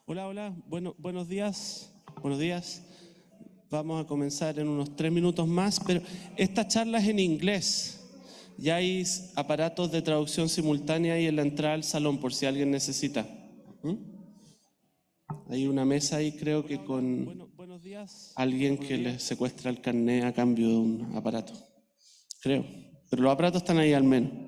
Hola, hola, buenos días, buenos días. Vamos a comenzar en unos 3 minutos más, pero esta charla es en inglés. Ya hay aparatos de traducción simultánea ahí en la entrada al salón, por si alguien necesita. Hay una mesa ahí, creo que con alguien que les secuestra el carnet a cambio de un aparato. Creo, pero los aparatos están ahí al menos.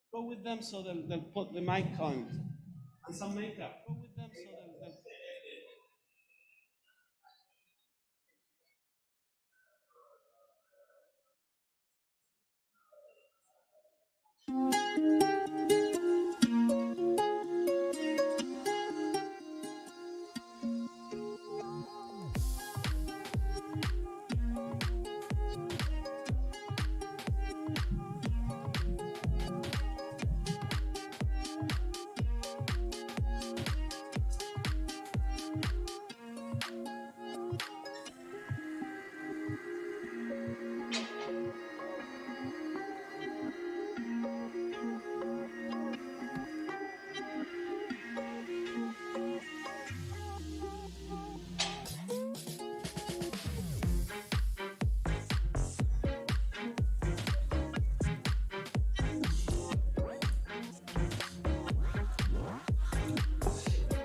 Go with them so they'll put the mic on. And some makeup. Go with them so they'll...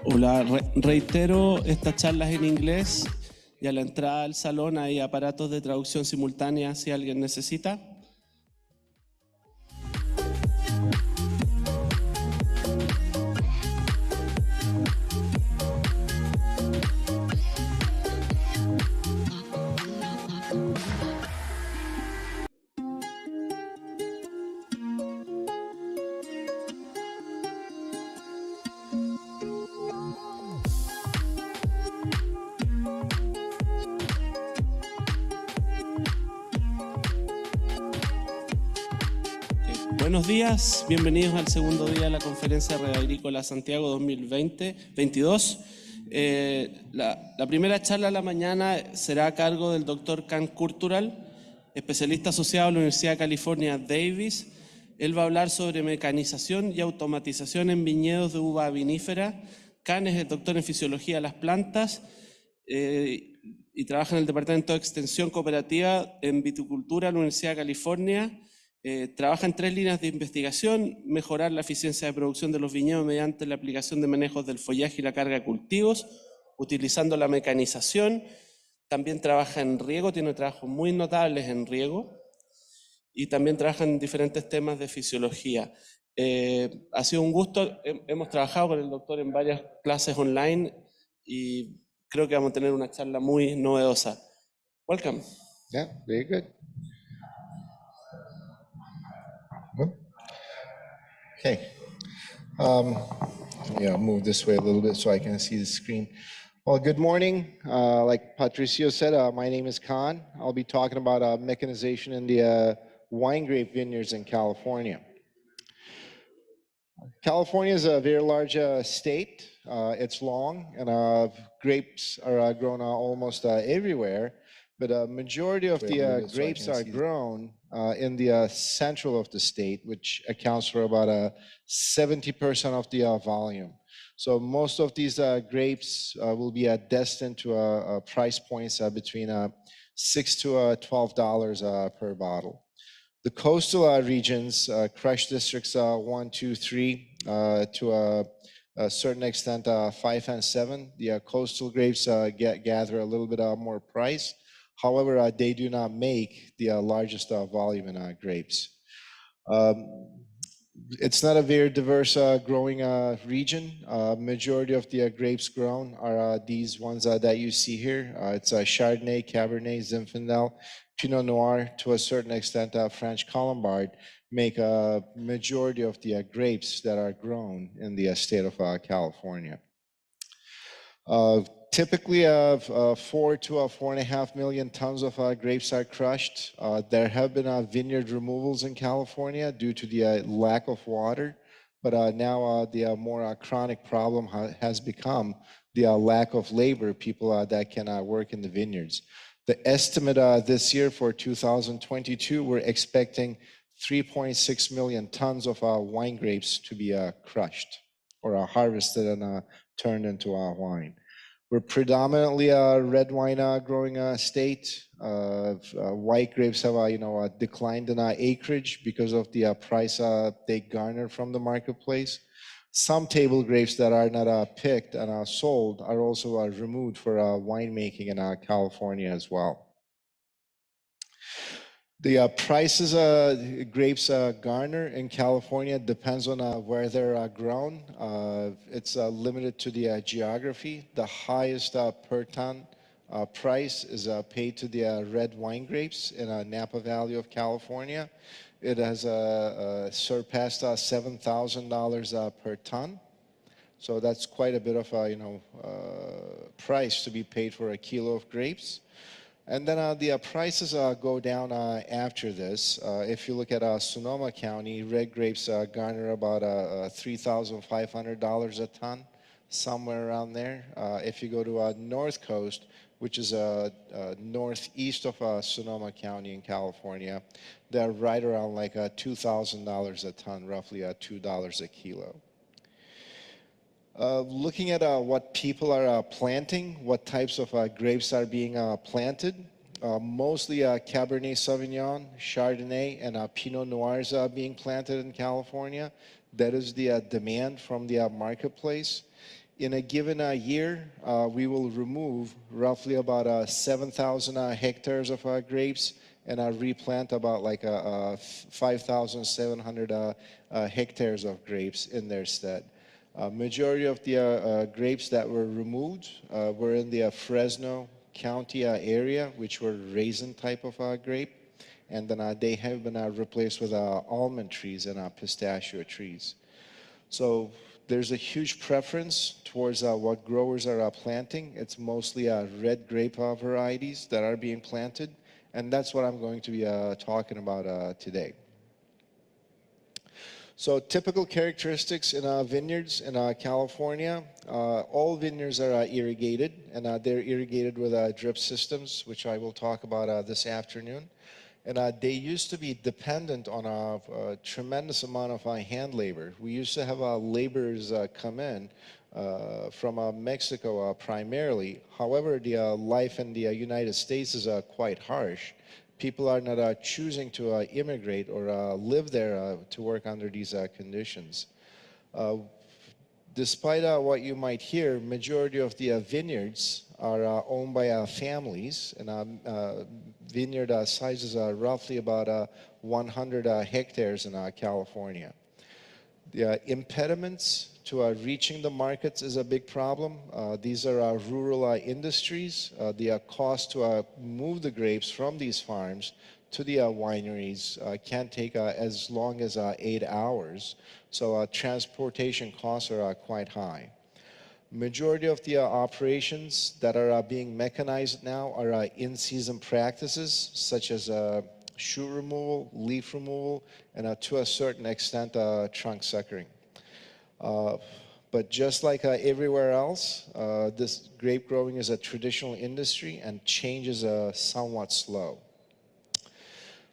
Hola, reitero, esta charla es en inglés y a la entrada al salón hay aparatos de traducción simultánea si alguien necesita. Buenos días, bienvenidos al segundo día de la Conferencia Red Agrícola Santiago 2022. La primera charla de la mañana será a cargo del doctor Can Curtural, especialista asociado a la Universidad de California, Davis. Él va a hablar sobre mecanización y automatización en viñedos de uva vinífera. Can es el doctor en fisiología de las plantas y trabaja en el Departamento de Extensión Cooperativa en Viticultura de la Universidad de California. Trabaja en 3 líneas de investigación: mejorar la eficiencia de producción de los viñedos mediante la aplicación de manejos del follaje y la carga de cultivos, utilizando la mecanización. También trabaja en riego, tiene trabajos muy notables en riego y también trabaja en diferentes temas de fisiología. Ha sido un gusto, hemos trabajado con el doctor en varias clases online y creo que vamos a tener una charla muy novedosa. Welcome. Yeah, very good. Okay. Yeah, move this way a little bit so I can see the screen. Well, good morning. Like Patricio said, my name is Khan. I'll be talking about mechanization in the wine grape vineyards in California. California is a very large state. It's long, and grapes are grown almost everywhere. But a majority of the grapes are grown in the central of the state, which accounts for about 70% of the volume. So most of these grapes will be destined to price points between $6 to $12 per bottle. The coastal regions, crush districts 1, 2, 3, to a certain extent 5 and 7, the coastal grapes gather a little bit more price. However, they do not make the largest volume in grapes. It's not a very diverse growing region. Majority of the grapes grown are these ones that you see here. It's Chardonnay, Cabernet, Zinfandel, Pinot Noir, to a certain extent French Colombard, make a majority of the grapes that are grown in the state of California. Typically, 4 to 4.5 million tons of grapes are crushed. There have been vineyard removals in California due to the lack of water, but now the more chronic problem has become the lack of labor, people that can work in the vineyards. The estimate this year for 2022, we're expecting 3.6 million tons of wine grapes to be crushed or harvested and turned into wine. We're predominantly a red wine growing state. White grapes have declined in acreage because of the price they garner from the marketplace. Some table grapes that are not picked and sold are also removed for winemaking in California as well. The prices grapes garner in California depends on where they're grown. It's limited to the geography. The highest per ton price is paid to the red wine grapes in Napa Valley of California. It has surpassed $7,000 per ton. So that's quite a bit of price to be paid for a kilo of grapes. And then the prices go down after this. If you look at Sonoma County, red grapes garner about $3,500 a ton, somewhere around there. If you go to North Coast, which is northeast of Sonoma County in California, they're right around like $2,000 a ton, roughly $2 a kilo. Looking at what people are planting, what types of grapes are being planted, mostly Cabernet Sauvignon, Chardonnay, and Pinot Noirs being planted in California. That is the demand from the marketplace. In a given year, we will remove roughly about 7,000 hectares of grapes and replant about like 5,700 hectares of grapes in their stead. Majority of the grapes that were removed were in the Fresno County area, which were raisin type of grape, and then they have been replaced with almond trees and pistachio trees. So there's a huge preference towards what growers are planting. It's mostly red grape varieties that are being planted, and that's what I'm going to be talking about today. So typical characteristics in vineyards in California, all vineyards are irrigated, and they're irrigated with drip systems, which I will talk about this afternoon. And they used to be dependent on a tremendous amount of hand labor. We used to have laborers come in from Mexico primarily. However, the life in the United States is quite harsh. People are not choosing to immigrate or live there to work under these conditions. Despite what you might hear, majority of the vineyards are owned by families, and vineyard sizes are roughly about 100 hectares in California. The impediments to reaching the markets is a big problem. These are rural industries. The cost to move the grapes from these farms to the wineries can take as long as 8 hours. So transportation costs are quite high. Majority of the operations that are being mechanized now are in-season practices, such as shoot removal, leaf removal, and to a certain extent trunk suckering. But just like everywhere else, this grape growing is a traditional industry and change is somewhat slow.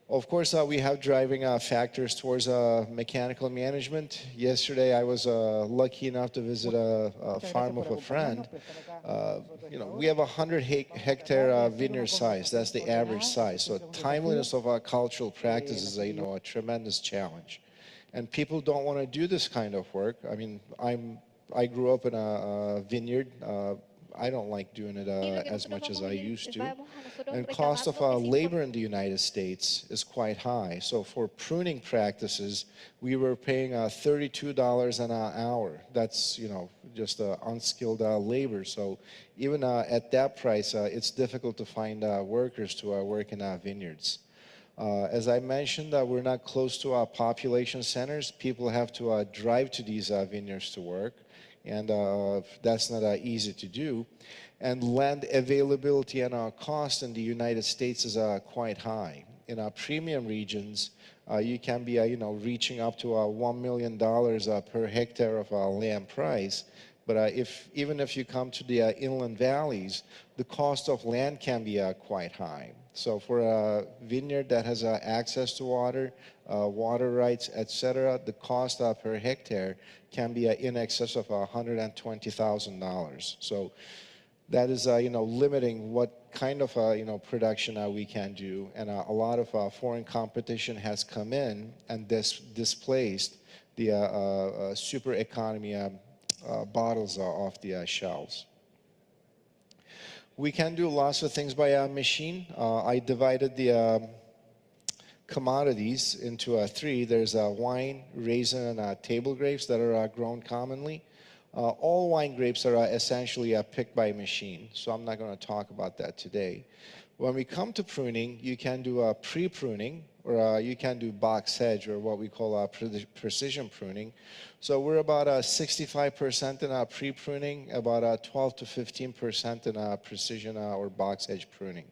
Of course, we have driving factors towards mechanical management. Yesterday, I was lucky enough to visit a farm of a friend. We have 100 hectare vineyard size. That's the average size. So timeliness of our cultural practice is a tremendous challenge. And people don't want to do this kind of work. I mean, I grew up in a vineyard. I don't like doing it Y lo que as nosotros much as vamos, I used to. vamos a nosotros And cost of reclamando es labor in the United States is quite high. So for pruning practices, we were paying $32 an hour. That's, you know, just unskilled labor. So even at that price, it's difficult to find workers to work in vineyards. As I mentioned, we're not close to our population centers. People have to drive to these vineyards to work, and that's not easy to do. And land availability and cost in the United States is quite high. In our premium regions, you can be, you know, reaching up to $1 million per hectare of land price. But even if you come to the inland valleys, the cost of land can be quite high. So for a vineyard that has access to water, water rights, etc., the cost per hectare can be in excess of $120,000. So that is, you know, limiting what kind of, you know, production we can do. And a lot of foreign competition has come in and displaced the super economy bottles off the shelves. We can do lots of things by machine. I divided the commodities into three. There's wine, raisin, and table grapes that are grown commonly. All wine grapes are essentially picked by machine, so I'm not going to talk about that today. When we come to pruning, you can do pre-pruning, or you can do box hedge, or what we call precision pruning. So we're about 65% in pre-pruning, about 12 to 15% in precision or box hedge pruning.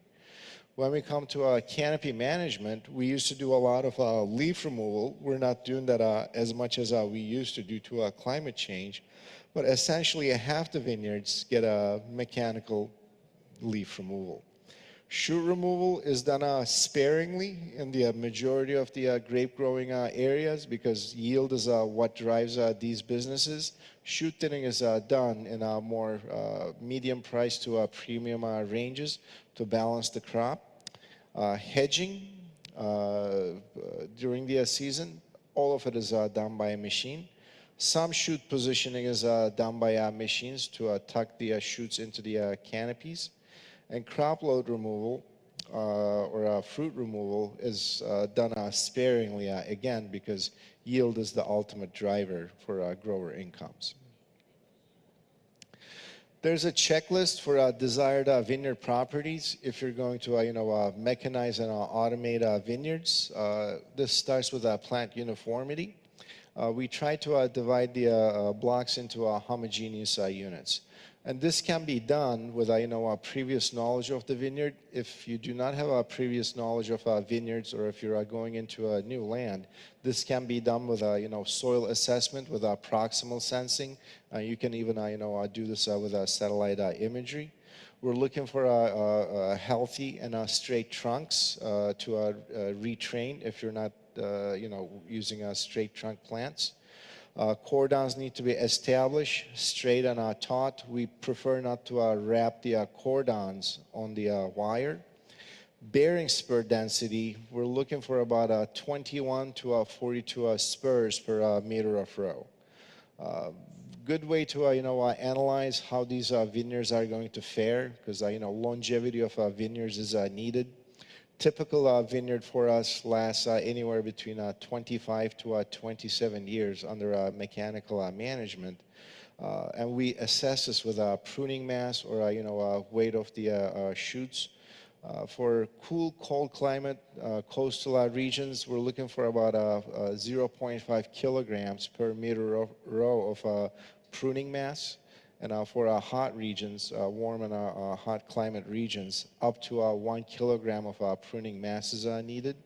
When we come to canopy management, we used to do a lot of leaf removal. We're not doing that as much as we used to due to climate change. But essentially, half the vineyards get a mechanical leaf removal. Shoot removal is done sparingly in the majority of the grape growing areas because yield is what drives these businesses. Shoot thinning is done in more medium price to premium ranges to balance the crop. Hedging during the season, all of it is done by a machine. Some shoot positioning is done by machines to tuck the shoots into the canopies. And crop load removal or fruit removal is done sparingly, again, because yield is the ultimate driver for grower incomes. There's a checklist for desired vineyard properties. If you're going to, mechanize and automate vineyards, this starts with plant uniformity. We try to divide the blocks into homogeneous units. And this can be done with a previous knowledge of the vineyard. If you do not have a previous knowledge of vineyards, or if you're going into a new land, this can be done with soil assessment with proximal sensing. You can even do this with satellite imagery. We're looking for healthy and straight trunks to retrain if you're not using straight trunk plants. Cordons need to be established, straight and taut. We prefer not to wrap the cordons on the wire. Bearing spur density, we're looking for about 21 to 42 spurs per meter of row. Good way to analyze how these vineyards are going to fare, because longevity of vineyards is needed. Typical vineyard for us lasts anywhere between 25 to 27 years under mechanical management. And we assess this with pruning mass or weight of the shoots. For cool, cold climate, coastal regions, we're looking for about 0.5 kilograms per meter row of pruning mass. And for hot regions, warm and hot climate regions, up to 1 kilogram of pruning mass is needed.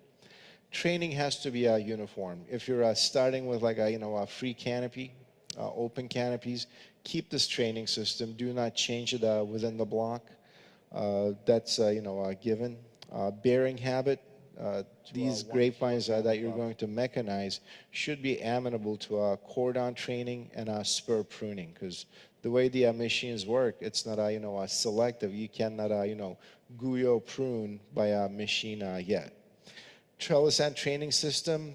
Training has to be uniform. If you're starting with a free canopy, open canopies, keep this training system. Do not change it within the block. That's a given. Bearing habit. These grapevines that you're going to mechanize should be amenable to cordon training and spur pruning, because the way the machines work, it's not selective. You cannot Guyot prune by a machine yet. Trellis and training system,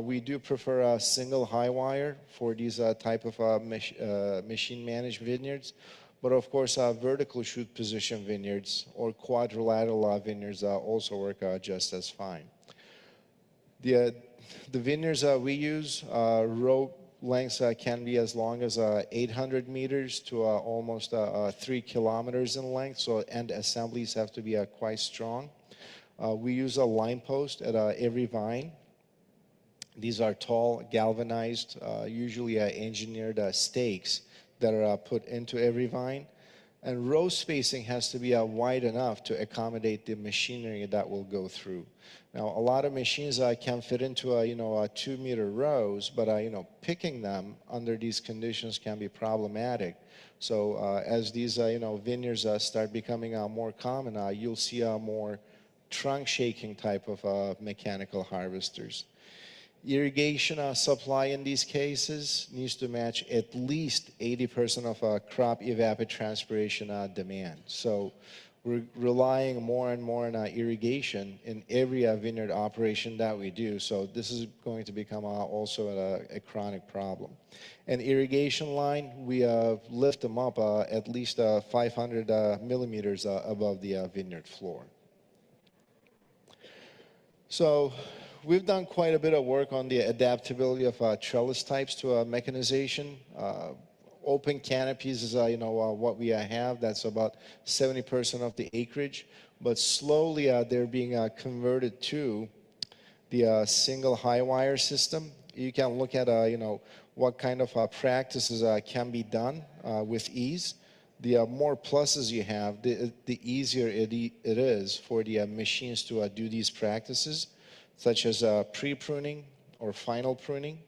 we do prefer a single high wire for these type of machine managed vineyards. But of course, vertical shoot position vineyards or quadrilateral vineyards also work just as fine. The vineyards we use, row lengths can be as long as 800 meters to almost 3 kilometers in length, so end assemblies have to be quite strong. We use a line post at every vine. These are tall, galvanized, usually engineered stakes that are put into every vine. And row spacing has to be wide enough to accommodate the machinery that will go through. Now, a lot of machines can fit into 2-meter rows, but picking them under these conditions can be problematic. So as these vineyards start becoming more common, you'll see more trunk shaking type of mechanical harvesters. Irrigation supply in these cases needs to match at least 80% of crop evapotranspiration demand. So we're relying more and more on irrigation in every vineyard operation that we do. So this is going to become also a chronic problem. An irrigation line, we lift them up at least 500 millimeters above the vineyard floor. So we've done quite a bit of work on the adaptability of trellis types to mechanization. Open canopies is what we have. That's about 70% of the acreage. But slowly they're being converted to the single high wire system. You can look at what kind of practices can be done with ease. The more pluses you have, the easier it is for the machines to do these practices, such as pre-pruning or final pruning,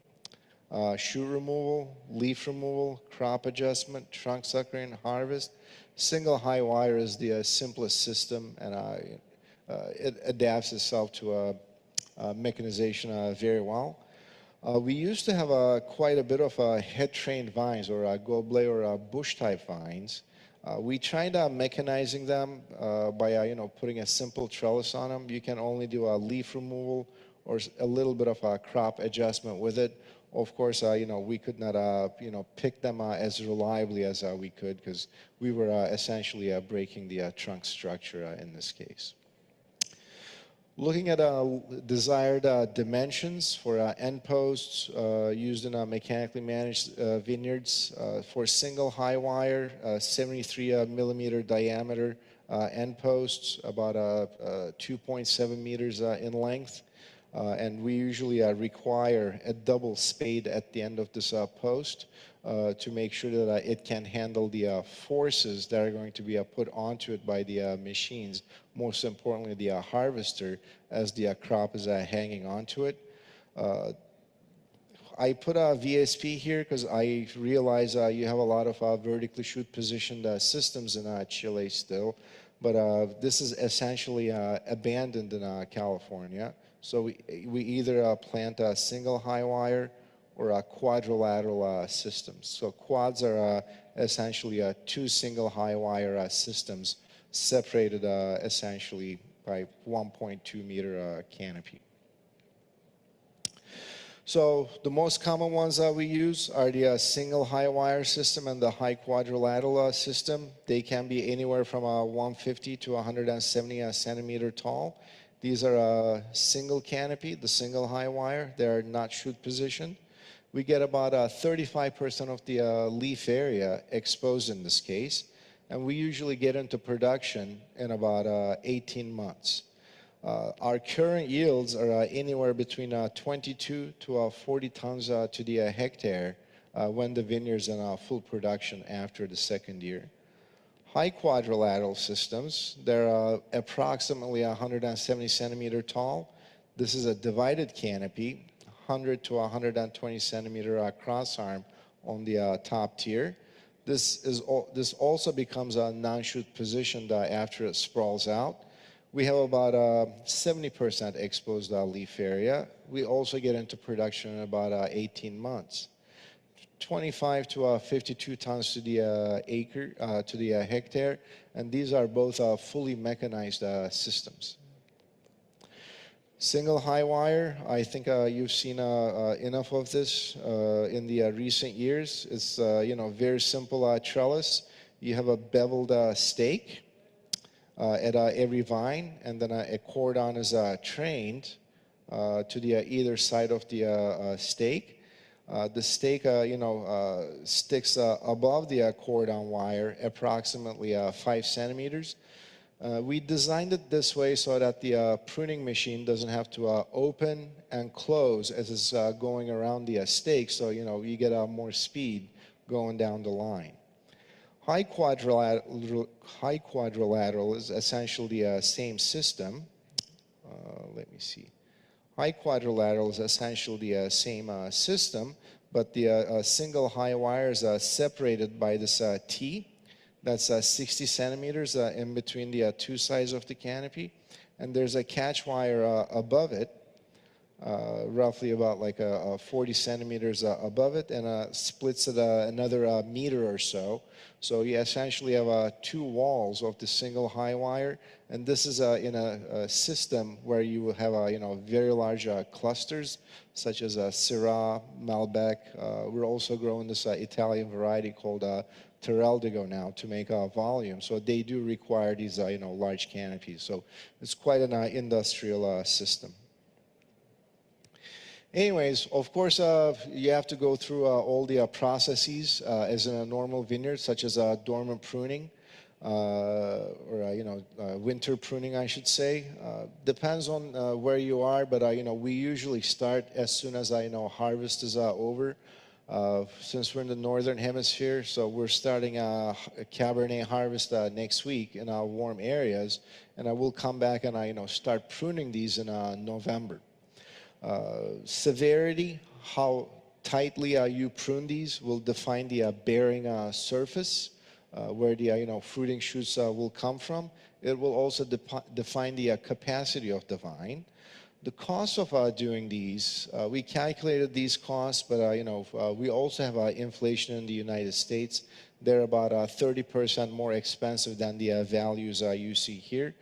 shoot removal, leaf removal, crop adjustment, trunk suckering, harvest. Single high wire is the simplest system, and it adapts itself to mechanization very well. We used to have quite a bit of head-trained vines or gobelet or bush-type vines. We tried mechanizing them by putting a simple trellis on them. You can only do a leaf removal or a little bit of a crop adjustment with it. Of course, we could not pick them as reliably as we could, because we were essentially breaking the trunk structure in this case. Looking at desired dimensions for end posts used in mechanically managed vineyards, for single high wire, 73 millimeter diameter end posts, about 2.7 meters in length. And we usually require a double spade at the end of this post to make sure that it can handle the forces that are going to be put onto it by the machines, most importantly the harvester, as the crop is hanging onto it. I put a VSP here because I realize you have a lot of vertically shoot positioned systems in Chile still, but this is essentially abandoned in California. So we either plant a single high wire or a quadrilateral systems. So quads are essentially two single high wire systems separated essentially by 1.2 meter canopy. So the most common ones that we use are the single high wire system and the high quadrilateral system. They can be anywhere from 150 to 170 centimeter tall. These are single canopy, the single high wire. They're not shoot positioned. We get about 35% of the leaf area exposed in this case, and we usually get into production in about 18 months. Our current yields are anywhere between 22 to 40 tons to the hectare when the vineyard's in full production after the second year. High quadrilateral systems, they're approximately 170 centimeter tall. This is a divided canopy, 100 to 120 centimeter cross arm on the top tier. This also becomes a non-shoot positioned after it sprawls out. We have about 70% exposed leaf area. We also get into production in about 18 months. 25 to 52 tons to the acre, to the hectare, and these are both fully mechanized systems. Single high wire, I think you've seen enough of this in the recent years. It's very simple trellis. you have a beveled stake at every vine, and then a cordon is trained to the either side of the stake. The stake, sticks above the cordon wire, approximately 5 centimeters. We designed it this way so that the pruning machine doesn't have to open and close as it's going around the stake, so you get more speed going down the line. High quadrilateral is essentially the same system. Let me see. High quadrilateral is essentially the same system, but the single high wire is separated by this T. That's 60 centimeters in between the two sides of the canopy. And there's a catch wire above it, roughly about like 40 centimeters above it, and splits it another meter or so. So you essentially have two walls of the single high wire, and this is in a system where you will have very large clusters, such as Syrah, Malbec. We're also growing this Italian variety called Terraldigo now to make volume. So they do require these large canopies. So it's quite an industrial system. Anyways, of course, you have to go through all the processes as in a normal vineyard, such as dormant pruning or winter pruning, I should say. Depends on where you are, but we usually start as soon as harvest is over. Since we're in the northern hemisphere, so we're starting a Cabernet harvest next week in our warm areas, and I will come back and start pruning these in November. Severity, how tightly you prune these will define the bearing surface where the fruiting shoots will come from. It will also define the capacity of the vine. The cost of doing these, we calculated these costs, but we also have inflation in the United States. They're about 30% more expensive than the values you see here.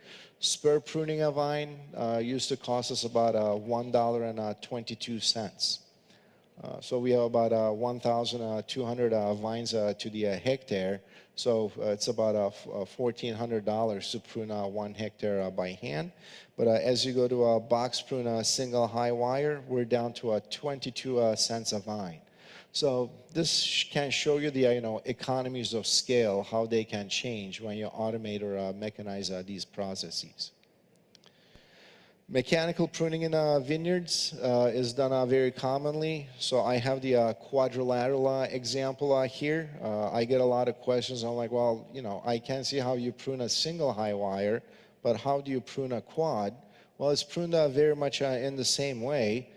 Spur pruning a vine used to cost us about $1.22. So we have about 1,200 vines to the hectare. So it's about $1,400 to prune 1 hectare by hand. But as you go to a box prune a single high wire, we're down to 22 cents a vine. So this can show you the economies of scale, how they can change when you automate or mechanize these processes. Mechanical pruning in vineyards is done very commonly. So I have the quadrilateral example here. I get a lot of questions. I'm like, well, I can see how you prune a single high wire, but how do you prune a quad? Well, it's pruned very much in the same way.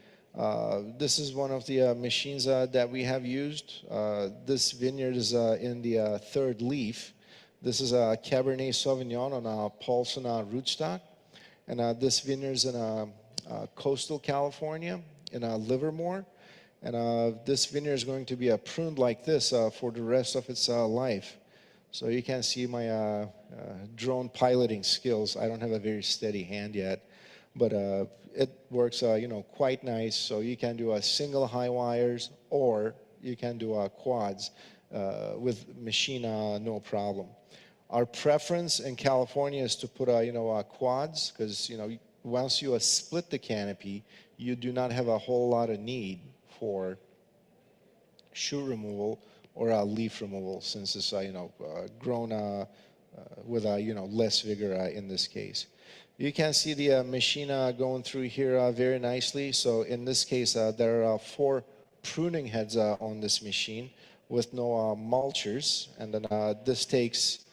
This is one of the machines that we have used. This vineyard is in the third leaf. This is a Cabernet Sauvignon on a Paulson rootstock. And this vineyard is in coastal California, in Livermore. And this vineyard is going to be pruned like this for the rest of its life. So you can see my drone piloting skills. I don't have a very steady hand yet, but it works quite nice. So you can do single high wires, or you can do quads with machine, no problem. Our preference in California is to put quads, because once you split the canopy, you do not have a whole lot of need for shoot removal or leaf removal, since it's grown with less vigor in this case. You can see the machine going through here very nicely. So in this case, there are 4 pruning heads on this machine with no mulchers, and then this takes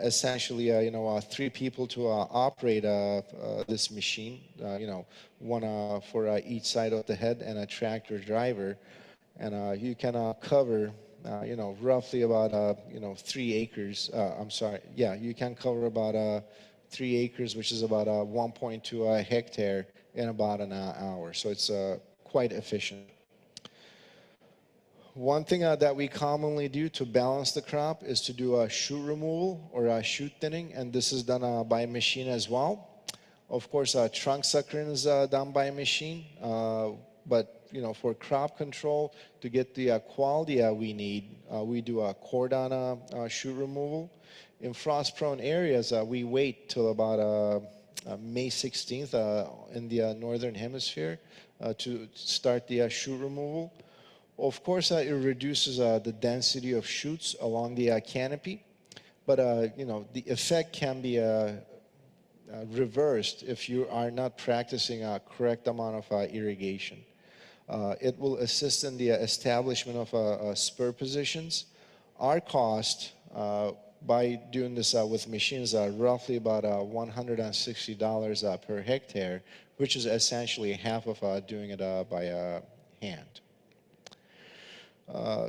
essentially 3 people to operate this machine, one for each side of the head and a tractor driver, and you can cover roughly about 3 acres. You can cover about 3 acres, which is about 1.2 hectare in about an hour. So it's quite efficient. One thing that we commonly do to balance the crop is to do a shoot removal or a shoot thinning, and this is done by machine as well. Of course, trunk suckering is done by machine. But for crop control, to get the quality we need, we do a cordon shoot removal. In frost-prone areas, we wait till about May 16th in the northern hemisphere to start the shoot removal. Of course, it reduces the density of shoots along the canopy, but the effect can be reversed if you are not practicing a correct amount of irrigation. It will assist in the establishment of spur positions. Our cost by doing this with machines are roughly about $160 per hectare, which is essentially half of doing it by hand.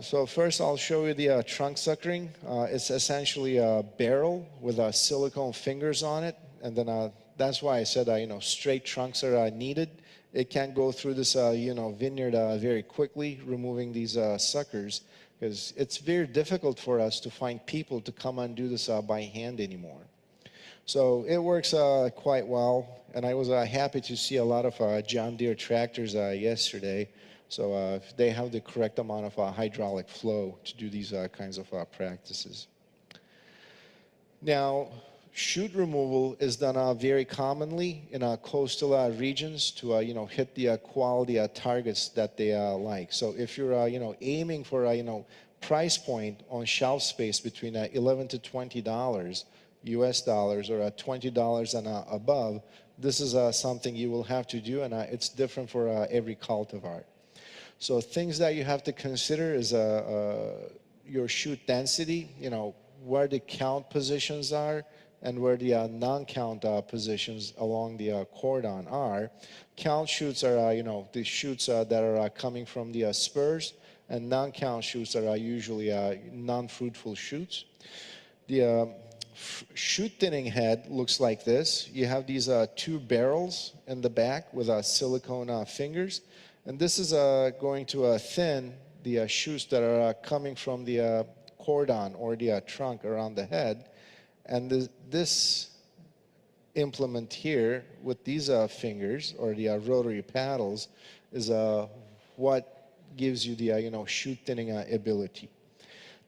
So first I'll show you the trunk suckering. It's essentially a barrel with silicone fingers on it, and then that's why I said straight trunks are needed. It can go through this vineyard very quickly, removing these suckers, because it's very difficult for us to find people to come and do this by hand anymore. So it works quite well, and I was happy to see a lot of John Deere tractors yesterday. So they have the correct amount of hydraulic flow to do these kinds of practices. Now, shoot removal is done very commonly in coastal regions to hit the quality targets that they like. So if you're aiming for price point on shelf space between $11 to $20 US dollars or $20 and above, this is something you will have to do, and it's different for every cultivar. So things that you have to consider is your shoot density, where the count positions are and where the non-count positions along the cordon are. Count shoots are, the shoots that are coming from the spurs, and non-count shoots are usually non-fruitful shoots. The shoot thinning head looks like this. You have these two barrels in the back with silicone fingers. And this is going to thin the shoots that are coming from the cordon or the trunk around the head. And this implement here with these fingers or the rotary paddles is what gives you the shoot thinning ability.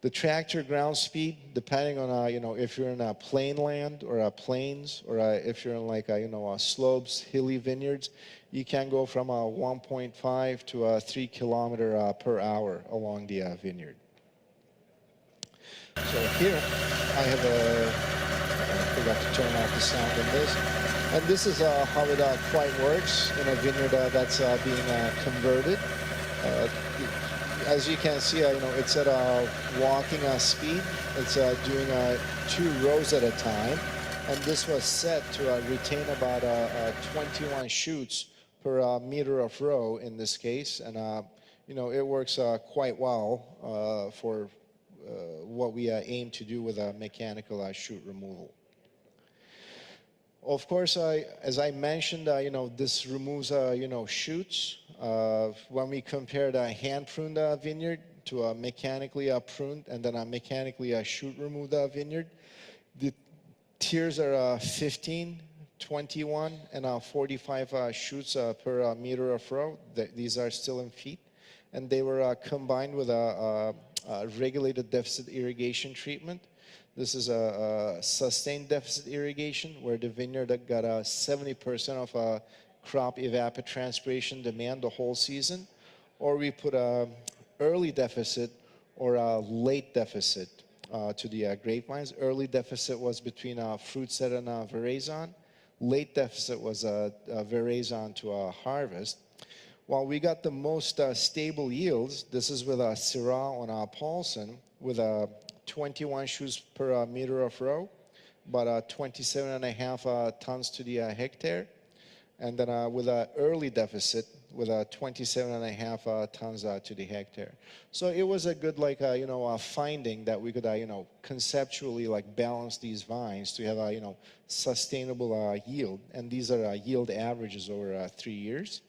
The tractor ground speed, depending on if you're in a plain land or plains, or if you're in like slopes, hilly vineyards, you can go from 1.5 to 3 kilometers per hour along the vineyard. So here I have I forgot to turn off the sound on this, and this is how it quite works in a vineyard that's being converted. As you can see, it's at a walking speed. It's doing 2 rows at a time, and this was set to retain about 21 shoots per meter of row in this case, and it works quite well for what we aim to do with a mechanical shoot removal. Of course, as I mentioned, this removes, shoots. When we compare the hand-pruned vineyard to a mechanically pruned and then a mechanically shoot-removed vineyard, the tiers are 15, 21, and 45 shoots per meter of row. These are still in feet, and they were combined with a regulated deficit irrigation treatment. This is a sustained deficit irrigation where the vineyard got 70% of crop evapotranspiration demand the whole season, or we put a early deficit or a late deficit to the grapevines. Early deficit was between fruit set and veraison. Late deficit was veraison to harvest. While we got the most stable yields, this is with Syrah on Paulson with 21 shoots per meter of row, about 27.5 tons to the hectare, and then with an early deficit with 27.5 tons to the hectare. So it was a good finding that we could conceptually balance these vines to have sustainable yield, and these are yield averages over 3 years.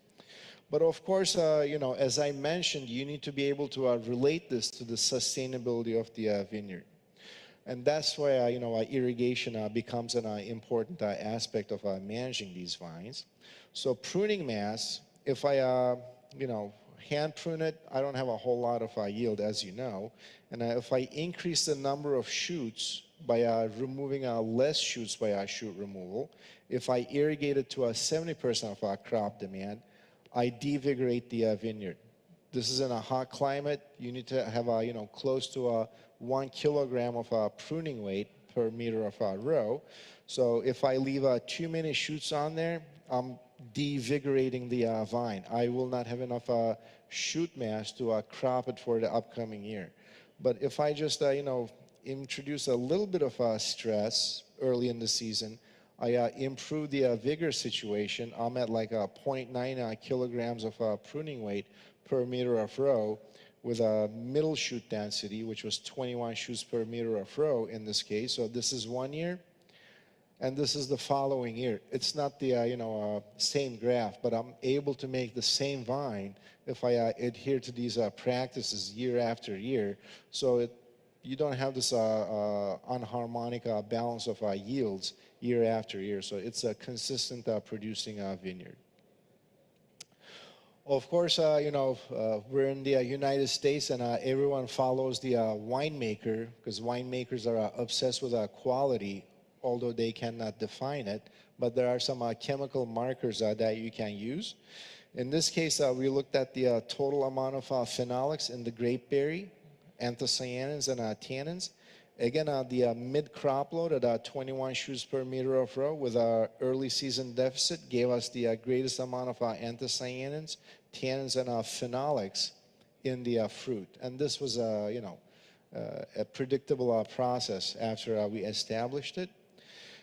But of course, as I mentioned, you need to be able to relate this to the sustainability of the vineyard. And that's why, irrigation becomes an important aspect of managing these vines. So pruning mass, if I hand prune it, I don't have a whole lot of yield, as you know. And if I increase the number of shoots by removing less shoots by shoot removal, if I irrigate it to 70% of our crop demand, I devigorate the vineyard. This is in a hot climate. You need to have close to 1 kilogram of pruning weight per meter of row. So if I leave too many shoots on there, I'm devigorating the vine. I will not have enough shoot mass to crop it for the upcoming year. But if I just introduce a little bit of stress early in the season, I improve the vigor situation. I'm at like 0.9 kilograms of pruning weight per meter of row with a middle shoot density, which was 21 shoots per meter of row in this case. So this is 1 year, and this is the following year. It's not the same graph, but I'm able to make the same vine if I adhere to these practices year after year. So you don't have this unharmonic balance of yields year after year. So it's a consistent producing vineyard. Of course, we're in the United States, and everyone follows the winemaker, because winemakers are obsessed with quality, although they cannot define it. But there are some chemical markers that you can use. In this case, we looked at the total amount of phenolics in the grape berry, anthocyanins and tannins. Again, the mid-crop load at 21 shoots per meter of row with our early season deficit gave us the greatest amount of anthocyanins, tannins, and phenolics in the fruit. And this was a predictable process after we established it.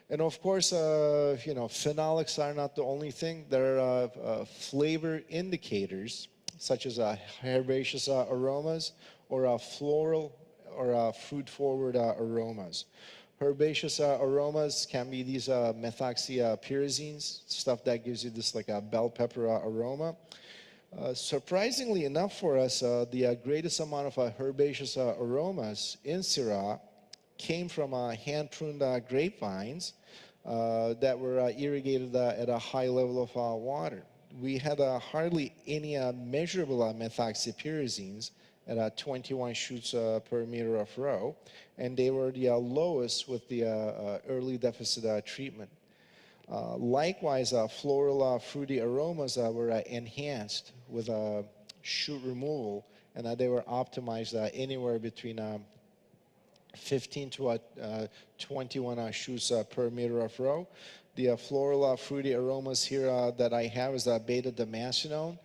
And of course, phenolics are not the only thing. There are flavor indicators such as herbaceous aromas or floral or fruit-forward aromas. Herbaceous aromas can be these methoxypyrazines, stuff that gives you this like a bell pepper aroma. Surprisingly enough for us, the greatest amount of herbaceous aromas in Syrah came from hand-pruned grapevines that were irrigated at a high level of water. We had hardly any measurable methoxypyrazines at 21 shoots per meter of row, and they were the lowest with the early deficit treatment. Likewise, floral fruity aromas were enhanced with shoot removal, and they were optimized anywhere between 15 to 21 shoots per meter of row. The floral fruity aromas here that I have is beta-damascenone.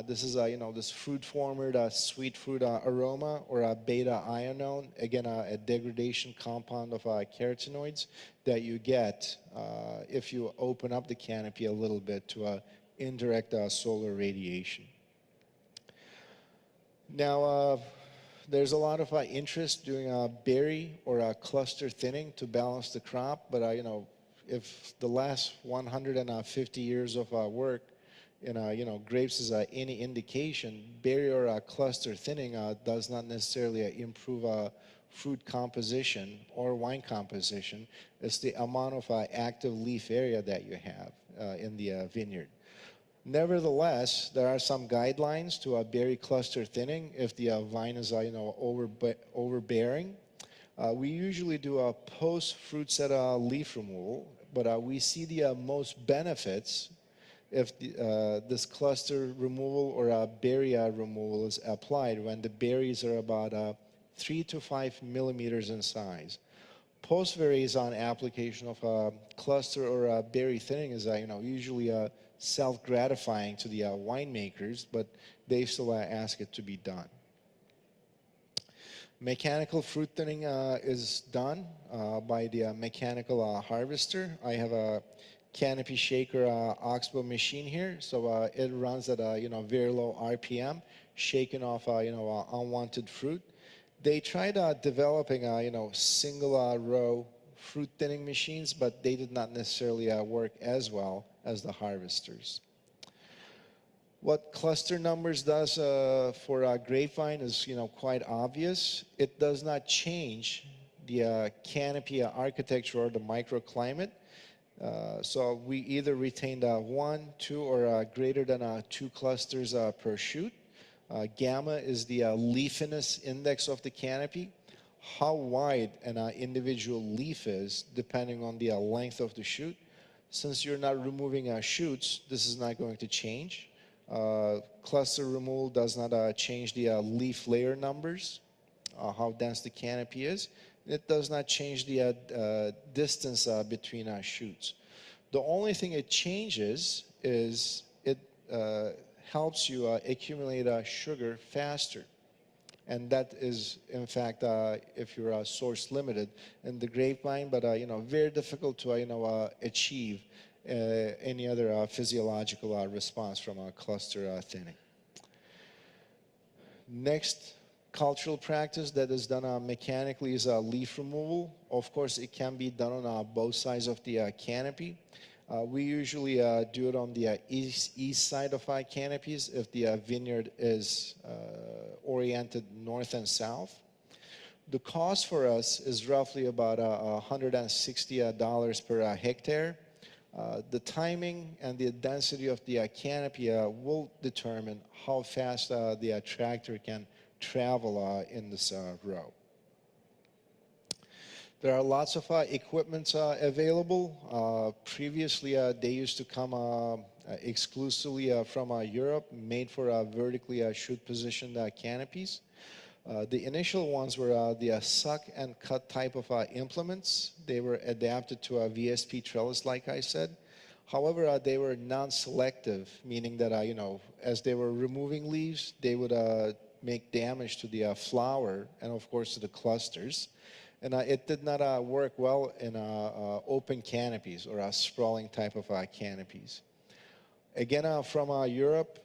This is this fruit-forward sweet fruit aroma, or beta-ionone, again a degradation compound of carotenoids that you get if you open up the canopy a little bit to indirect solar radiation. Now, there's a lot of interest doing berry or cluster thinning to balance the crop, but if the last 150 years of work in grapes is any indication, berry or cluster thinning does not necessarily improve fruit composition or wine composition. It's the amount of active leaf area that you have in the vineyard. Nevertheless, there are some guidelines to berry cluster thinning if the vine is overbearing. We usually do a post-fruit set leaf removal, but we see the most benefits if this cluster removal or berry removal is applied when the berries are about 3 to 5 millimeters in size. Post-veraison application of cluster or berry thinning is usually self-gratifying to the winemakers, but they still ask it to be done. Mechanical fruit thinning is done by the mechanical harvester. I have a canopy shaker oxbow machine here, so it runs at very low RPM, shaking off unwanted fruit. They tried developing single row fruit thinning machines, but they did not necessarily work as well as the harvesters. What cluster numbers does for grapevine is quite obvious. It does not change the canopy architecture or the microclimate. So we either retained 1, 2, or greater than 2 clusters per shoot. Gamma is the leafiness index of the canopy. How wide an individual leaf is depending on the length of the shoot. Since you're not removing shoots, this is not going to change. Cluster removal does not change the leaf layer numbers, how dense the canopy is. It does not change the distance between shoots. The only thing it changes is it helps you accumulate sugar faster. And that is, in fact, if you're source limited in the grapevine, but very difficult to achieve any other physiological response from cluster thinning. Next cultural practice that is done mechanically is leaf removal. Of course, it can be done on both sides of the canopy. We usually do it on the east side of our canopies if the vineyard is oriented north and south. The cost for us is roughly about $160 per hectare. The timing and the density of the canopy will determine how fast the tractor can travel in this row. There are lots of equipment available. Previously, they used to come exclusively from Europe, made for vertically shoot-positioned canopies. The initial ones were the suck and cut type of implements. They were adapted to a VSP trellis, like I said. However, they were non-selective, meaning that, as they were removing leaves, they would make damage to the flower and, of course, to the clusters. And it did not work well in open canopies or sprawling type of canopies. Again, from Europe,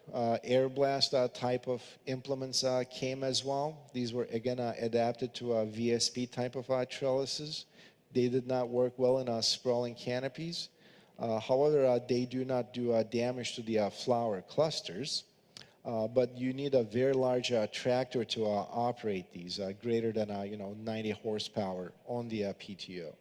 air blast type of implements came as well. These were, again, adapted to VSP type of trellises. They did not work well in sprawling canopies. However, they do not do damage to the flower clusters. But you need a very large tractor to operate these, greater than 90 horsepower on the PTO.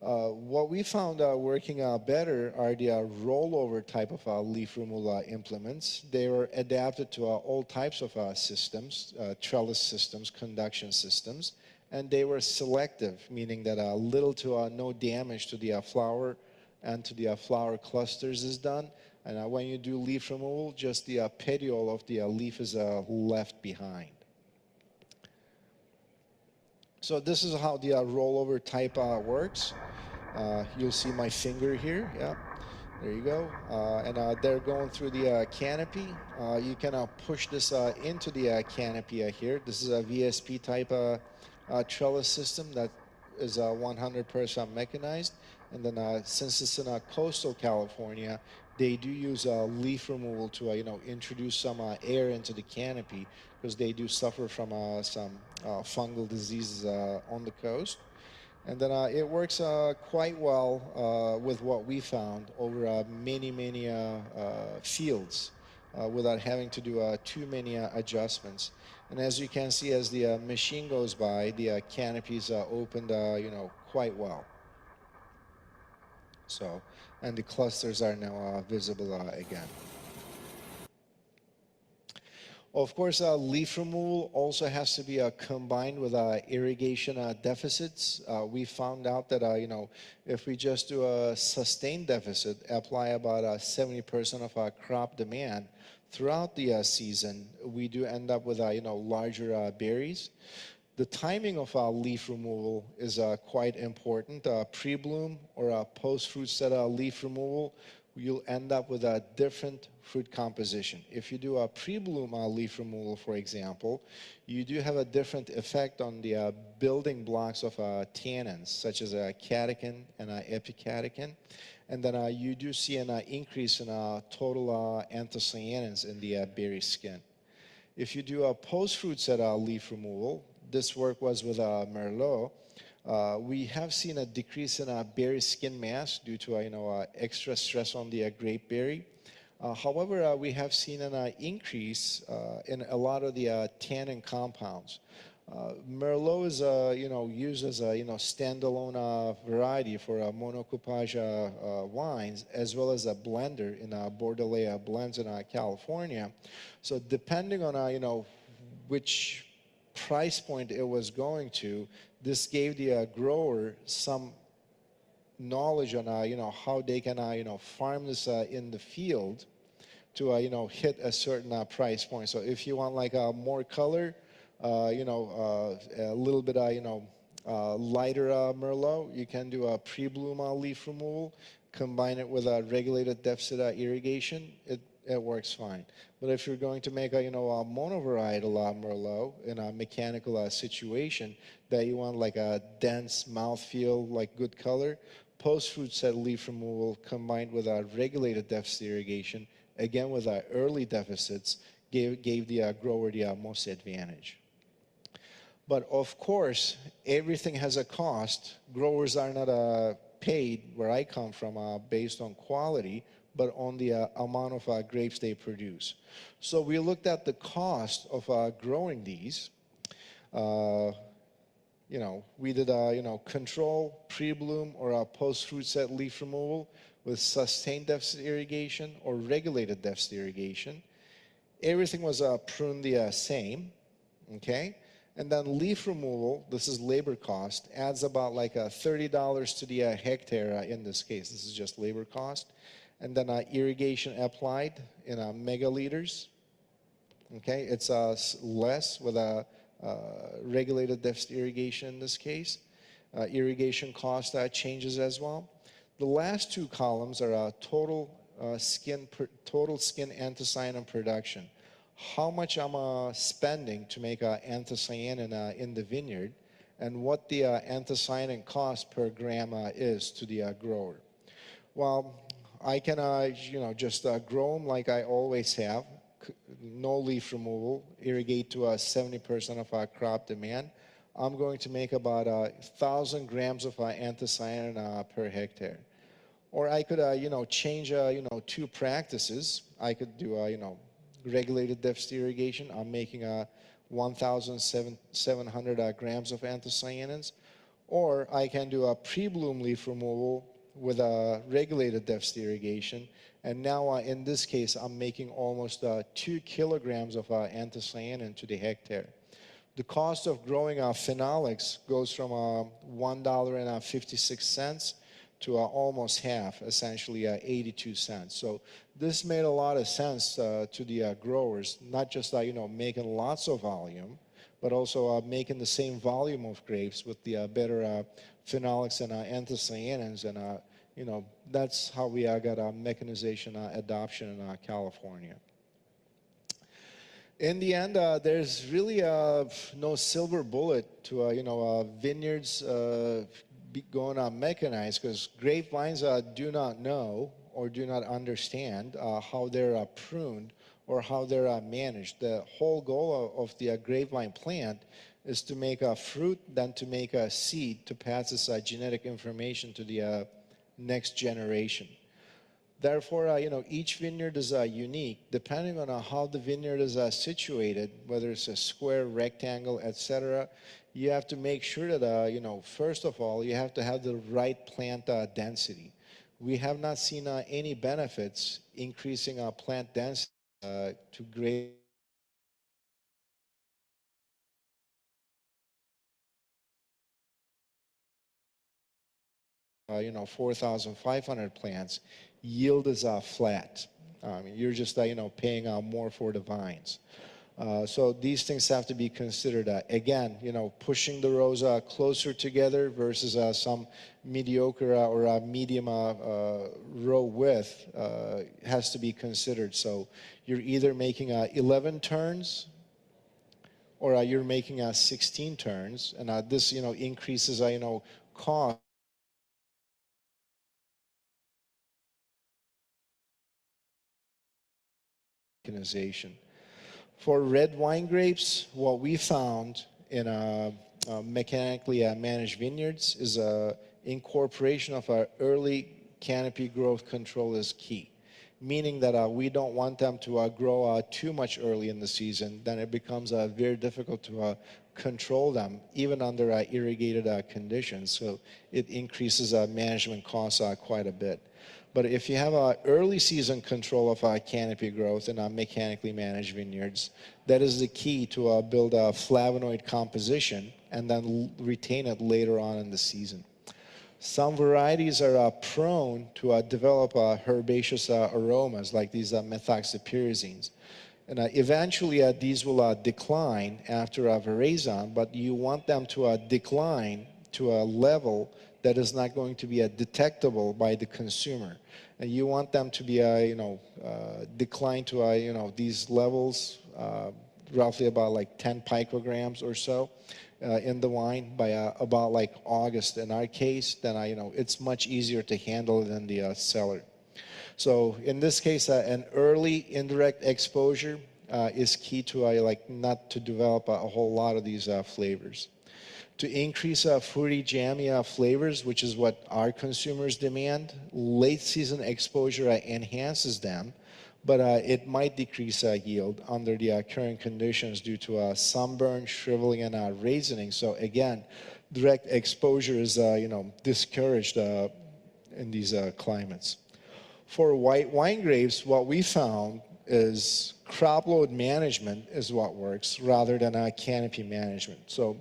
What we found working better are the rollover type of leaf removal implements. They were adapted to all types of systems, trellis systems, conduction systems, and they were selective, meaning that little to no damage to the flower and to the flower clusters is done. And when you do leaf removal, just the petiole of the leaf is left behind. So this is how the rollover type works. You'll see my finger here. Yeah, there you go. And they're going through the canopy. You can push this into the canopy here. This is a VSP type trellis system that is 100% mechanized. And then since it's in coastal California, they do use leaf removal to introduce some air into the canopy because they do suffer from some fungal diseases on the coast. And then it works quite well with what we found over many fields without having to do too many adjustments. And as you can see, as the machine goes by, the canopies opened quite well. So, and the clusters are now visible again. Of course, leaf removal also has to be combined with irrigation deficits. We found out that if we just do a sustained deficit, apply about 70% of our crop demand throughout the season, we do end up with larger berries. The timing of leaf removal is quite important. Pre-bloom or post-fruit set leaf removal, you'll end up with a different fruit composition. If you do a pre-bloom leaf removal, for example, you do have a different effect on the building blocks of tannins, such as catechin and epicatechin. And then you do see an increase in total anthocyanins in the berry skin. If you do a post-fruit set leaf removal, this work was with Merlot, we have seen a decrease in berry skin mass due to extra stress on the grape berry. However, we have seen an increase in a lot of the tannin compounds. Merlot is, used as a, standalone variety for monocoupage wines, as well as a blender in Bordelais blends in California. So depending on, which price point it was going to, this gave the grower some knowledge on, how they can, farm this in the field to, hit a certain price point. So if you want like more color, a little bit, lighter Merlot, you can do a pre-bloom leaf removal, combine it with a regulated deficit irrigation. It works fine. But if you're going to make a, a monovarietal Merlot in a mechanical situation that you want like a dense mouthfeel, like good color, post-fruit set leaf removal combined with a regulated deficit irrigation, again with our early deficits, gave the grower the most advantage. But of course, everything has a cost. Growers are not paid, where I come from, based on quality, but on the amount of grapes they produce. So we looked at the cost of growing these. We did control, pre-bloom, or post-fruit set leaf removal with sustained deficit irrigation or regulated deficit irrigation. Everything was pruned the same, okay? And then leaf removal, this is labor cost, adds about like $30 to the hectare in this case. This is just labor cost. And then irrigation applied in megaliters, okay? It's less with a regulated deficit irrigation in this case. Irrigation cost changes as well. The last two columns are total skin anthocyanin production. How much I'm spending to make anthocyanin in the vineyard, and what the anthocyanin cost per gram is to the grower. Well, I can just grow them like I always have, no leaf removal, irrigate to 70% of our crop demand. I'm going to make about 1,000 grams of anthocyanin per hectare. Or I could, change, two practices. I could do, regulated deficit irrigation. I'm making 1,700 grams of anthocyanins. Or I can do a pre-bloom leaf removal with a regulated deficit irrigation. And now, in this case, I'm making almost 2 kilograms of anthocyanin to the hectare. The cost of growing phenolics goes from $1.56 to almost half, essentially 82 cents. So this made a lot of sense to the growers, not just making lots of volume, but also making the same volume of grapes with the better phenolics and anthocyanins, and that's how we got mechanization adoption in California. In the end, there's really no silver bullet to vineyards going mechanized, because grapevines do not know or do not understand how they're pruned or how they're managed. The whole goal of the grapevine plant is to make a fruit, then to make a seed to pass this genetic information to the next generation. Therefore, each vineyard is unique. Depending on how the vineyard is situated, whether it's a square, rectangle, etc., you have to make sure that, first of all, you have to have the right plant density. We have not seen any benefits increasing our plant density to grape. 4,500 plants, yield is flat. You're just paying more for the vines. So these things have to be considered. Again, pushing the rows closer together versus some mediocre or medium row width has to be considered. So you're either making 11 turns or you're making 16 turns, and this increases cost. Organization. For red wine grapes, what we found in mechanically managed vineyards is incorporation of our early canopy growth control is key. meaning that we don't want them to grow too much early in the season. Then it becomes very difficult to control them, even under irrigated conditions. So it increases management costs quite a bit. But if you have early season control of canopy growth in mechanically managed vineyards, that is the key to build a flavonoid composition and then retain it later on in the season. Some varieties are prone to develop herbaceous aromas like these methoxypyrazines. And eventually these will decline after veraison, but you want them to decline to a level that is not going to be detectable by the consumer. And you want them to be, decline to, these levels, roughly about like 10 picograms or so in the wine by about like August in our case. Then, it's much easier to handle than the cellar. So in this case, an early indirect exposure is key to not to develop a whole lot of these flavors. To increase fruity, jammy flavors, which is what our consumers demand, late season exposure enhances them, but it might decrease yield under the current conditions due to sunburn, shriveling, and raisoning. So again, direct exposure is discouraged in these climates. For white wine grapes, what we found is crop load management is what works rather than canopy management. So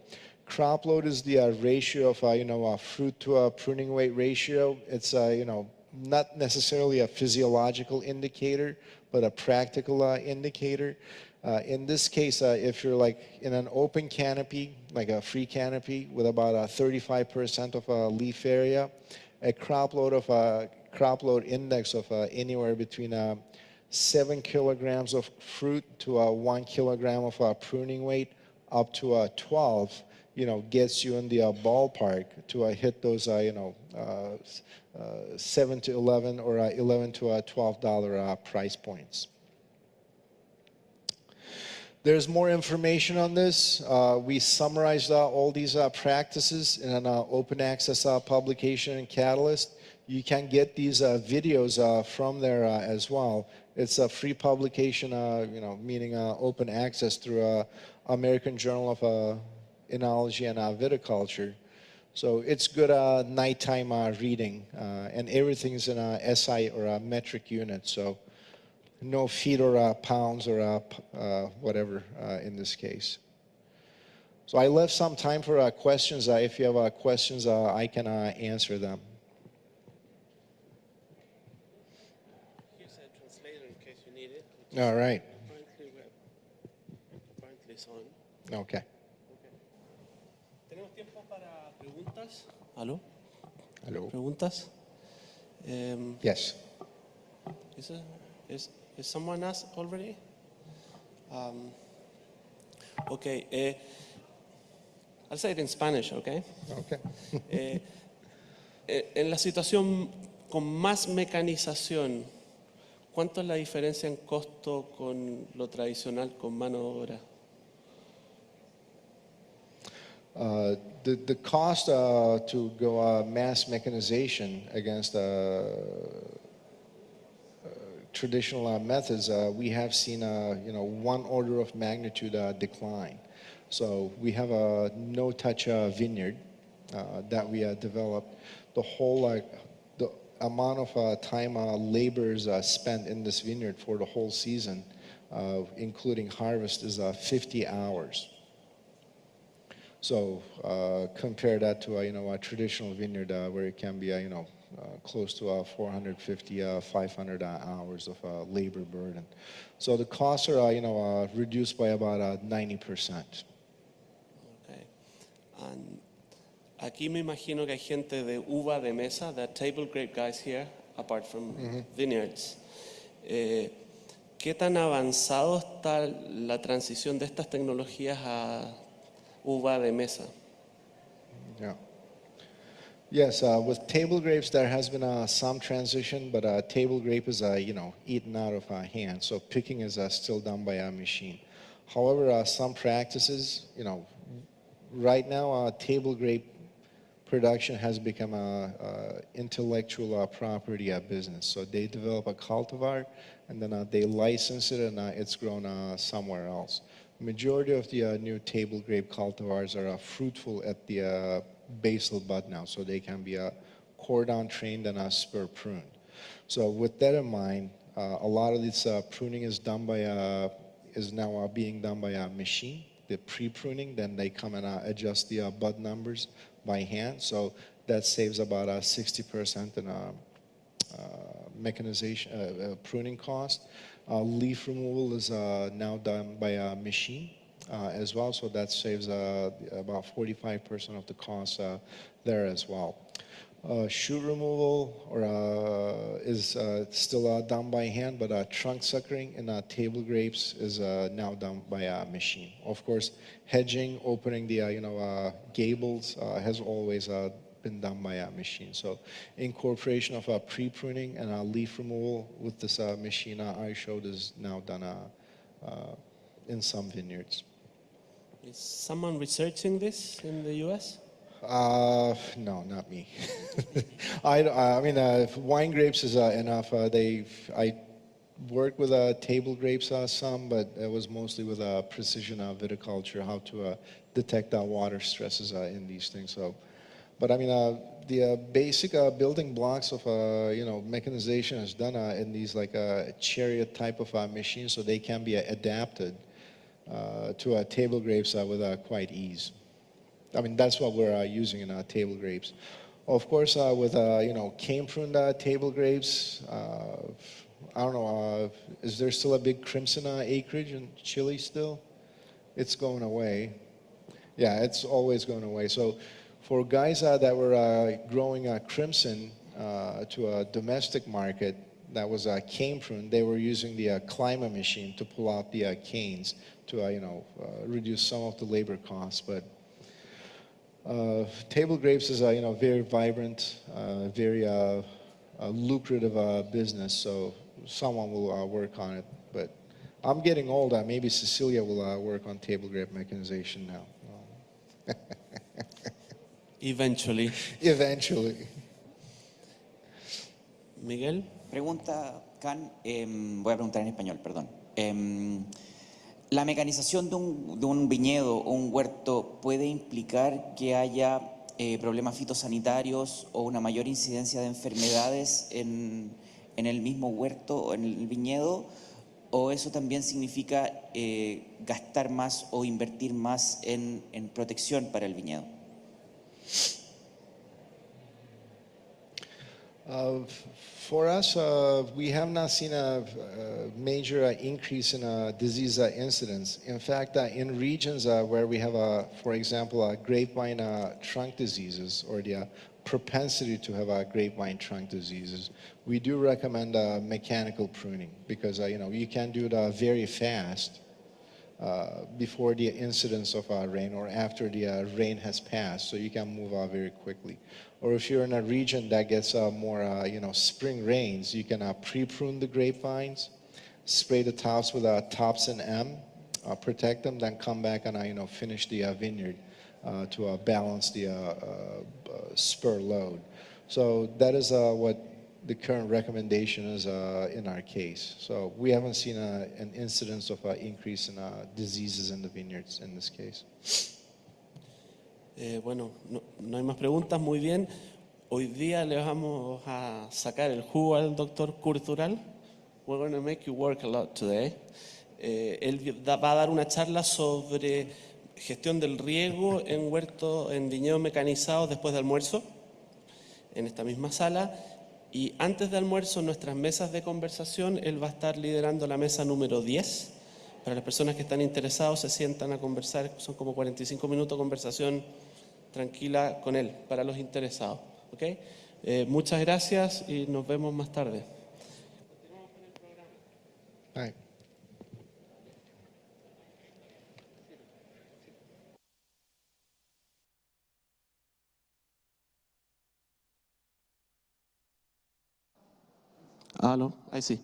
crop load is the ratio of fruit to pruning weight ratio. It's not necessarily a physiological indicator, but a practical indicator. In this case, if you're like in an open canopy, like a free canopy with about 35% of leaf area, a crop load index of anywhere between 7 kilograms of fruit to 1 kilogram of pruning weight up to 12, gets you in the ballpark to hit those 7 to 11 or 11 to $12 price points. There's more information on this. We summarized all these practices in an open access publication in Catalyst. You can get these videos from there as well. It's a free publication, meaning open access through American Journal of Enology and Viticulture. So it's good nighttime reading, and everything's in a SI or a metric unit. So no feet or pounds or whatever in this case. So I left some time for questions. If you have questions, I can answer them. Here's a translator in case you need it. All right. Apparently it's on. Okay. ¿Tenemos tiempo para preguntas? ¿Aló? Hello. ¿Preguntas? Yes. Is someone asked already? Okay. I'll say it in Spanish, okay? Okay. En la situación con más mecanización, ¿cuánto es la diferencia en costo con lo tradicional con mano de obra? The cost to go mass mechanization against traditional methods, we have seen one order of magnitude decline. So we have a no-touch vineyard that we developed. The whole the amount of time labor is spent in this vineyard for the whole season, including harvest, is 50 hours. So compare that to a traditional vineyard where it can be close to 450, 500 hours of labor burden. So the costs are reduced by about 90%. Okay. And aquí me imagino que hay gente de uva de mesa, the table grape guys here, apart from vineyards. ¿Qué tan avanzado está la transición de estas tecnologías a uva de mesa? Yeah. Yes, with table grapes there has been some transition, but table grape is eaten out of our hand, so picking is still done by a machine. However, some practices, right now table grape production has become a intellectual property business. So they develop a cultivar, and then they license it, and it's grown somewhere else. Majority of the new table grape cultivars are fruitful at the basal bud now, so they can be cordon trained and spur pruned. So with that in mind, a lot of this pruning is done by is now being done by a machine. The pre-pruning, then they come and adjust the bud numbers by hand. So that saves about 60% in mechanization, pruning cost. Leaf removal is now done by a machine as well, so that saves about 45% of the cost there as well. Shoot removal is still done by hand, but trunk suckering in table grapes is now done by a machine. Of course, hedging, opening the gables has always been done by a machine. So incorporation of pre-pruning and leaf removal with this machine I showed is now done in some vineyards. Is someone researching this in the U.S.? No, not me. I mean, wine grapes is enough. I worked with table grapes some, but it was mostly with precision viticulture, how to detect water stresses in these things. So, but I mean, the basic building blocks of mechanization is done in these like chariot type of machines, so they can be adapted to table grapes with quite ease. I mean, that's what we're using in our table grapes. Of course, with cane pruned table grapes, I don't know, is there still a big crimson acreage in Chile still? It's going away. Yeah, it's always going away. So for guys that were growing crimson to a domestic market that was cane pruned, they were using the climate machine to pull out the canes to reduce some of the labor costs. But table grapes is very vibrant, very lucrative business, so someone will work on it. But I'm getting old. Maybe Cecilia will work on table grape mechanization now. Eventually. Eventually. Miguel. Pregunta, Can, voy a preguntar en español, perdón. ¿La mecanización de un viñedo o un huerto puede implicar que haya problemas fitosanitarios o una mayor incidencia de enfermedades en el mismo huerto o en el viñedo? ¿O eso también significa gastar más o invertir más en protección para el viñedo? For us, we have not seen a major increase in disease incidence. In fact, in regions where we have, for example, grapevine trunk diseases or the propensity to have grapevine trunk diseases, we do recommend mechanical pruning because you can do it very fast before the incidence of rain or after the rain has passed, so you can move very quickly. Or if you're in a region that gets more, spring rains, you can pre-prune the grapevines, spray the tops with Topsin M, protect them, then come back and finish the vineyard to balance the spur load. So that is what the current recommendation is in our case. So we haven't seen an incidence of increase in diseases in the vineyards in this case. Bueno, no hay más preguntas, muy bien. Hoy día le vamos a sacar el jugo al doctor Cultural. We're going to make you work a lot today. Él va a dar una charla sobre gestión del riego en huertos, en viñedos mecanizados después de almuerzo, en esta misma sala. Y antes de almuerzo, en nuestras mesas de conversación, él va a estar liderando la mesa número 10. Para las personas que están interesados, se sientan a conversar, son como 45 minutos de conversación tranquila con él, para los interesados. ¿Okay? Muchas gracias y nos vemos más tarde. All right. Aló, ahí sí.